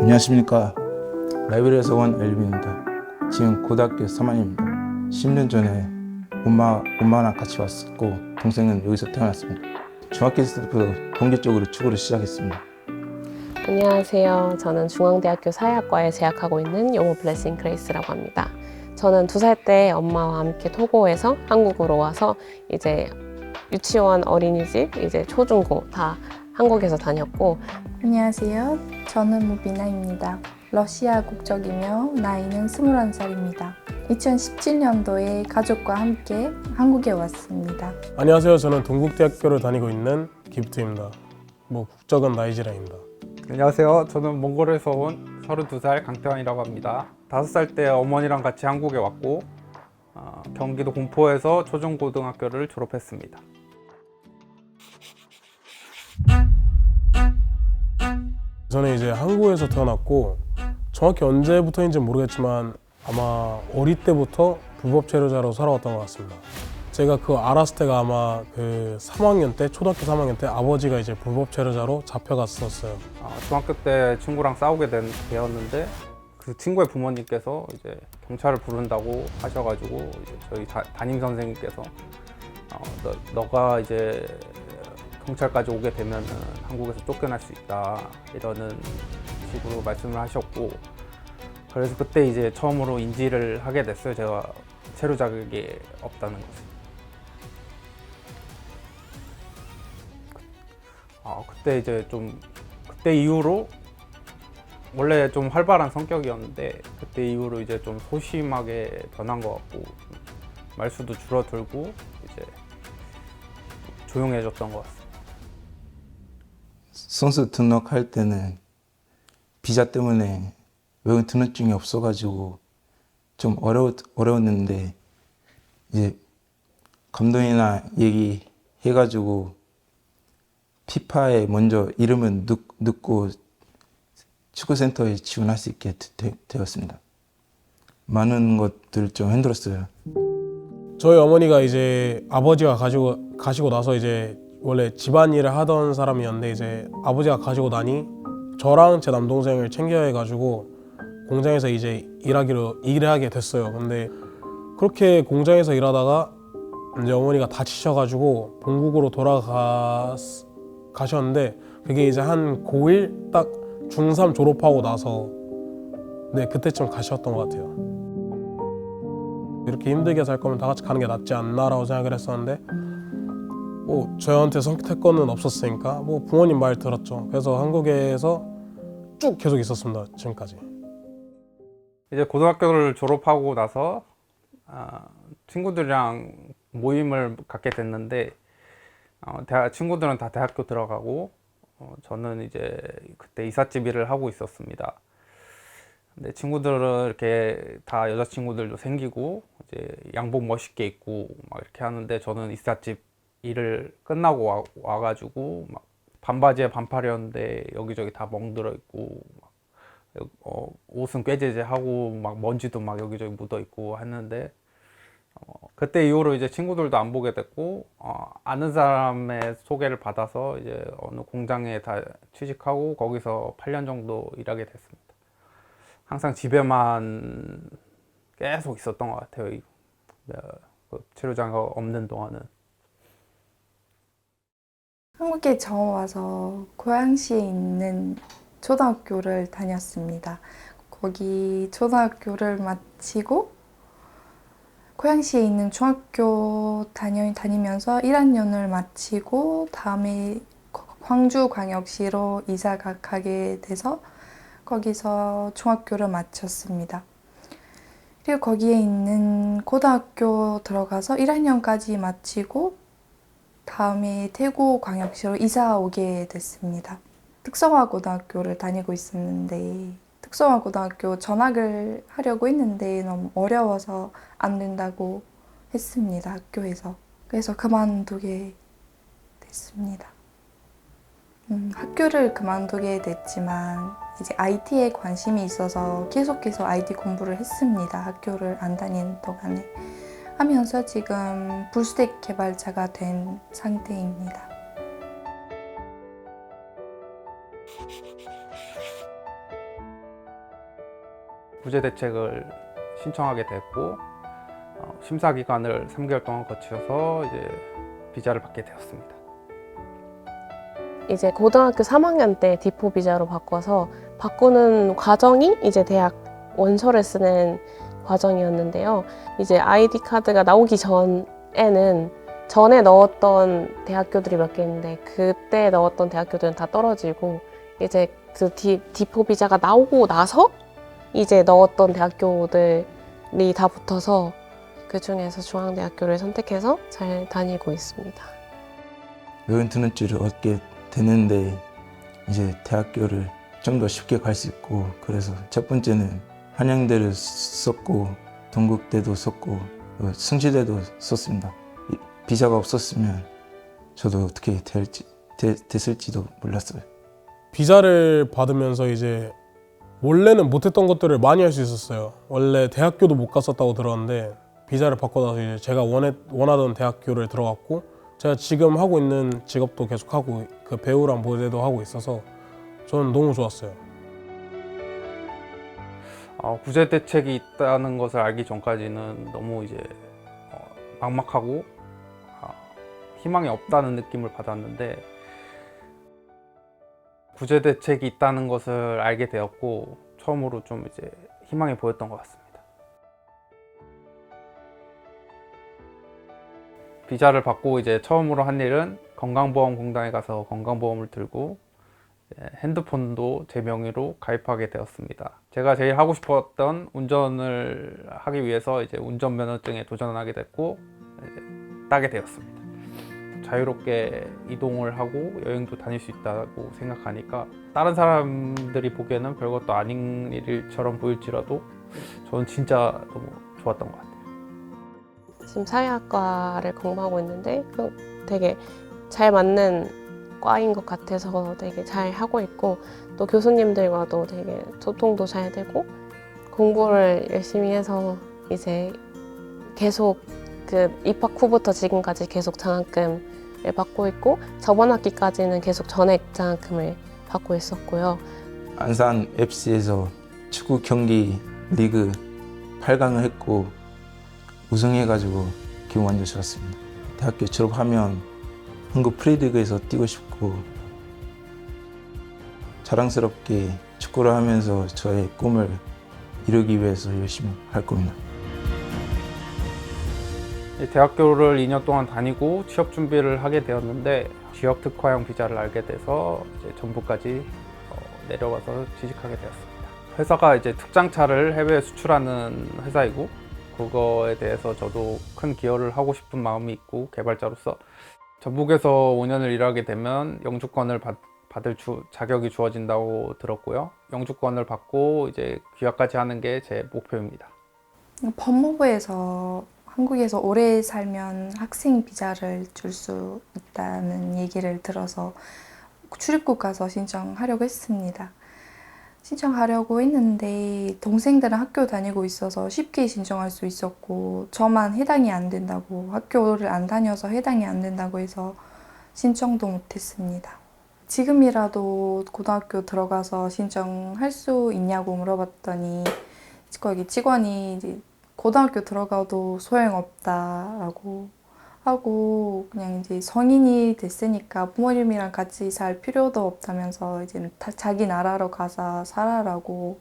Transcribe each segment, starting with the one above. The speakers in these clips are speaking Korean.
안녕하십니까. 라이브러리에서 온 엘빈입니다. 지금 고등학교 3학년입니다. 10년 전에 엄마랑 같이 왔었고 동생은 여기서 태어났습니다. 중학교 때부터 본격적으로 축구를 시작했습니다. 안녕하세요. 저는 중앙대학교 사회학과에 재학하고 있는 용호 블레싱 그레이스라고 합니다. 저는 2살 때 엄마와 함께 토고에서 한국으로 와서 이제 유치원, 어린이집, 이제 초중고 다 한국에서 다녔고. 안녕하세요. 저는 무비나입니다. 러시아 국적이며 나이는 21살입니다. 2017년도에 가족과 함께 한국에 왔습니다. 안녕하세요. 저는 동국대학교를 다니고 있는 기프트입니다. 국적은 나이지리아입니다. 안녕하세요. 저는 몽골에서 온 32살 강태환이라고 합니다. 5살 때 어머니랑 같이 한국에 왔고 경기도 공포에서 초중고등학교를 졸업했습니다. 저는 이제 한국에서 태어났고 정확히 언제부터인지는 모르겠지만 아마 어릴 때부터 불법 체류자로 살아왔던 것 같습니다. 제가 그거 알았을 때가 아마 그 3학년 때, 초등학교 3학년 때 아버지가 이제 불법 체류자로 잡혀갔었어요. 중학교 때 친구랑 싸우게 되었는데 그 친구의 부모님께서 이제 경찰을 부른다고 하셔가지고 이제 저희 담임 선생님께서 너가 이제 경찰까지 오게 되면은 한국에서 쫓겨날 수 있다 이러는 식으로 말씀을 하셨고, 그래서 그때 이제 처음으로 인지를 하게 됐어요. 제가 체류 자격이 없다는 것을. 그때 이제 그때 이후로 원래 좀 활발한 성격이었는데 그때 이후로 이제 좀 소심하게 변한 것 같고 말수도 줄어들고 이제 조용해졌던 것 같습니다. 선수 등록할 때는 비자 때문에 외국 등록증이 없어가지고 좀 어려웠는데 이제 감독이나 얘기해가지고 피파에 먼저 이름을 넣고 축구센터에 지원할 수 있게 되었습니다. 많은 것들 좀 힘들었어요. 저희 어머니가 이제 아버지가 가시고 나서 이제 원래 집안일을 하던 사람이었는데 이제 아버지가 가시고 나니 저랑 제 남동생을 챙겨야 해가지고 공장에서 이제 일을 하게 됐어요. 근데 그렇게 공장에서 일하다가 이제 어머니가 다치셔가지고 본국으로 가셨는데 그게 이제 한 고1 딱 중3 졸업하고 나서 그때쯤 가셨던 것 같아요. 이렇게 힘들게 살 거면 다 같이 가는 게 낫지 않나라고 생각을 했었는데 저한테 선택권은 없었으니까 부모님 말 들었죠. 그래서 한국에서 쭉 계속 있었습니다. 지금까지. 이제 고등학교를 졸업하고 나서 친구들이랑 모임을 갖게 됐는데 친구들은 다 대학교 들어가고 저는 이제 그때 이삿짐 일을 하고 있었습니다. 근데 친구들은 이렇게 다 여자친구들도 생기고 이제 양복 멋있게 입고 막 이렇게 하는데 저는 이삿짐 일을 끝나고 와가지고 막 반바지에 반팔이었는데 여기저기 다 멍들어 있고 옷은 꾀재재하고 막 먼지도 막 여기저기 묻어 있고 했는데 그때 이후로 이제 친구들도 안 보게 됐고 아는 사람의 소개를 받아서 이제 어느 공장에 다 취직하고 거기서 8년 정도 일하게 됐습니다. 항상 집에만 계속 있었던 것 같아요. 체류자가 없는 동안은. 한국에 처음 와서 고양시에 있는 초등학교를 다녔습니다. 거기 초등학교를 마치고 고양시에 있는 중학교 다니면서 1학년을 마치고 다음에 광주광역시로 이사 가게 돼서 거기서 중학교를 마쳤습니다. 그리고 거기에 있는 고등학교 들어가서 1학년까지 마치고 다음에 대구광역시로 이사 오게 됐습니다. 특성화고등학교를 다니고 있었는데 특성화고등학교 전학을 하려고 했는데 너무 어려워서 안 된다고 했습니다. 학교에서. 그래서 그만두게 됐습니다. 학교를 그만두게 됐지만 이제 IT에 관심이 있어서 계속해서 IT 공부를 했습니다. 학교를 안 다니는 동안에. 하면서 지금 풀스택 개발자가 된 상태입니다. 구제 대책을 신청하게 됐고 심사 기간을 3개월 동안 거쳐서 이제 비자를 받게 되었습니다. 이제 고등학교 3학년 때 디포 비자로 바꿔서 바꾸는 과정이 이제 대학 원서를 쓰는 과정이었는데요. 이제 아이디 카드가 나오기 전에는 전에 넣었던 대학교들이 몇 개 있는데 그때 넣었던 대학교들은 다 떨어지고 이제 그 디포 비자가 나오고 나서 이제 넣었던 대학교들이 다 붙어서 그 중에서 중앙대학교를 선택해서 잘 다니고 있습니다. 외국 인터넷줄을 얻게 되는데 이제 대학교를 좀 더 쉽게 갈 수 있고 그래서 첫 번째는 한양대를 썼고 동국대도 썼고 승시대도 썼습니다. 비자가 없었으면 저도 어떻게 됐을지도 몰랐어요. 비자를 받으면서 이제 원래는 못했던 것들을 많이 할 수 있었어요. 원래 대학교도 못 갔었다고 들었는데 비자를 받고 나서 이제 제가 원하던 대학교를 들어갔고 제가 지금 하고 있는 직업도 계속 하고 그 배우랑 모델도 하고 있어서 저는 너무 좋았어요. 구제 대책이 있다는 것을 알기 전까지는 너무 이제 막막하고 희망이 없다는 느낌을 받았는데 구제 대책이 있다는 것을 알게 되었고 처음으로 좀 이제 희망이 보였던 것 같습니다. 비자를 받고 이제 처음으로 한 일은 건강보험공단에 가서 건강보험을 들고 핸드폰도 제 명의로 가입하게 되었습니다. 제가 제일 하고 싶었던 운전을 하기 위해서 이제 운전면허증에 도전하게 됐고 따게 되었습니다. 자유롭게 이동을 하고 여행도 다닐 수 있다고 생각하니까 다른 사람들이 보기에는 별것도 아닌 일처럼 보일지라도 저는 진짜 너무 좋았던 것 같아요. 지금 사회학과를 공부하고 있는데 되게 잘 맞는 과인 것 같아서 되게 잘 하고 있고 또 교수님들과도 되게 소통도 잘 되고 공부를 열심히 해서 이제 계속 그 입학 후부터 지금까지 계속 장학금을 받고 있고 저번 학기까지는 계속 전액 장학금을 받고 있었고요. 안산 FC에서 축구 경기 리그 8강을 했고 우승해가지고 기분 완전 좋았습니다. 대학교 졸업하면 한국 프리리그에서 뛰고 싶고 자랑스럽게 축구를 하면서 저의 꿈을 이루기 위해서 열심히 할 겁니다. 대학교를 2년 동안 다니고 취업 준비를 하게 되었는데 지역 특화형 비자를 알게 돼서 이제 전북까지 내려와서 취직하게 되었습니다. 회사가 이제 특장차를 해외에 수출하는 회사이고 그거에 대해서 저도 큰 기여를 하고 싶은 마음이 있고 개발자로서 전북에서 5년을 일하게 되면 영주권을 받을 자격이 주어진다고 들었고요. 영주권을 받고 이제 귀화까지 하는 게 제 목표입니다. 법무부에서 한국에서 오래 살면 학생 비자를 줄 수 있다는 얘기를 들어서 출입국 가서 신청하려고 했습니다. 신청하려고 했는데 동생들은 학교 다니고 있어서 쉽게 신청할 수 있었고 저만 해당이 안 된다고 학교를 안 다녀서 해당이 안 된다고 해서 신청도 못했습니다. 지금이라도 고등학교 들어가서 신청할 수 있냐고 물어봤더니 거기 직원이 이제 고등학교 들어가도 소용없다라고 하고 그냥 이제 성인이 됐으니까 부모님이랑 같이 살 필요도 없다면서 이제 자기 나라로 가서 살아라고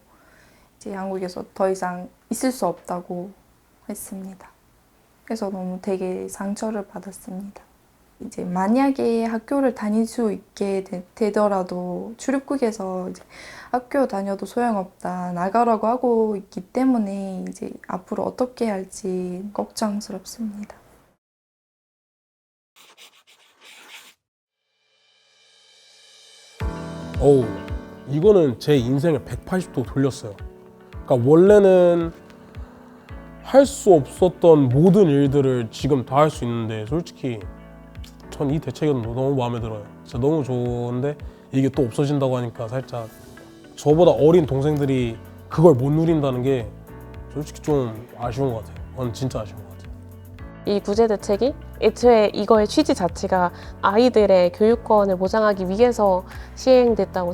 이제 한국에서 더 이상 있을 수 없다고 했습니다. 그래서 너무 되게 상처를 받았습니다. 이제 만약에 학교를 다닐 수 있게 되더라도 출입국에서 이제 학교 다녀도 소용없다 나가라고 하고 있기 때문에 이제 앞으로 어떻게 할지 걱정스럽습니다. 어우, 이거는 제 인생을 180도 돌렸어요. 그러니까 원래는 할 수 없었던 모든 일들을 지금 다 할 수 있는데 솔직히 전 이 대책은 너무 마음에 들어요. 진짜 너무 좋은데 이게 또 없어진다고 하니까 살짝 저보다 어린 동생들이 그걸 못 누린다는 게 솔직히 좀 아쉬운 것 같아요. 진짜 아쉬운 것 같아요. 이 구제 대책이 애초에 이거의 취지 자체가 아이들의 교육권을 보장하기 위해서 시행됐다고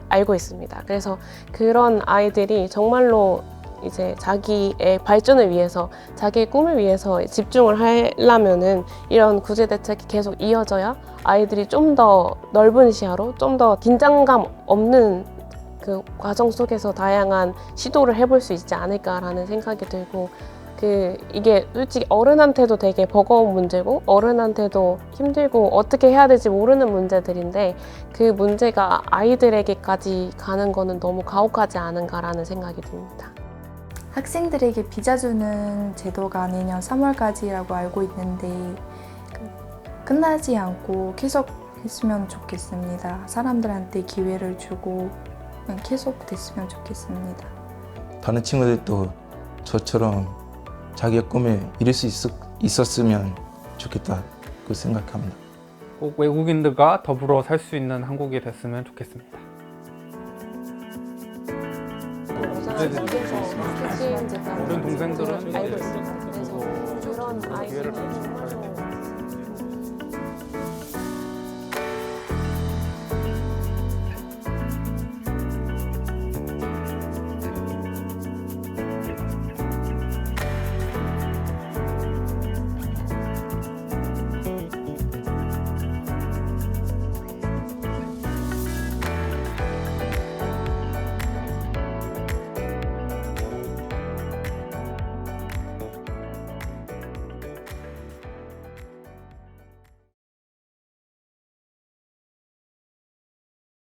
알고 있습니다. 그래서 그런 아이들이 정말로 이제 자기의 발전을 위해서, 자기의 꿈을 위해서 집중을 하려면은 이런 구제 대책이 계속 이어져야 아이들이 좀 더 넓은 시야로, 좀 더 긴장감 없는 그 과정 속에서 다양한 시도를 해볼 수 있지 않을까라는 생각이 들고, 이게 솔직히 어른한테도 되게 버거운 문제고 어른한테도 힘들고 어떻게 해야 될지 모르는 문제들인데, 그 문제가 아이들에게까지 가는 거는 너무 가혹하지 않은가라는 생각이 듭니다. 학생들에게 비자 주는 제도가 내년 3월까지라고 알고 있는데 끝나지 않고 계속 했으면 좋겠습니다. 사람들한테 기회를 주고 계속 됐으면 좋겠습니다. 다른 친구들도 저처럼 자기의 꿈을 이룰 수 있었으면 좋겠다고 생각합니다. 꼭 외국인들과 더불어 살 수 있는 한국이 됐으면 좋겠습니다. 모든 동생들은 알고 있습니다. 그래서 그런 아이들은 정말로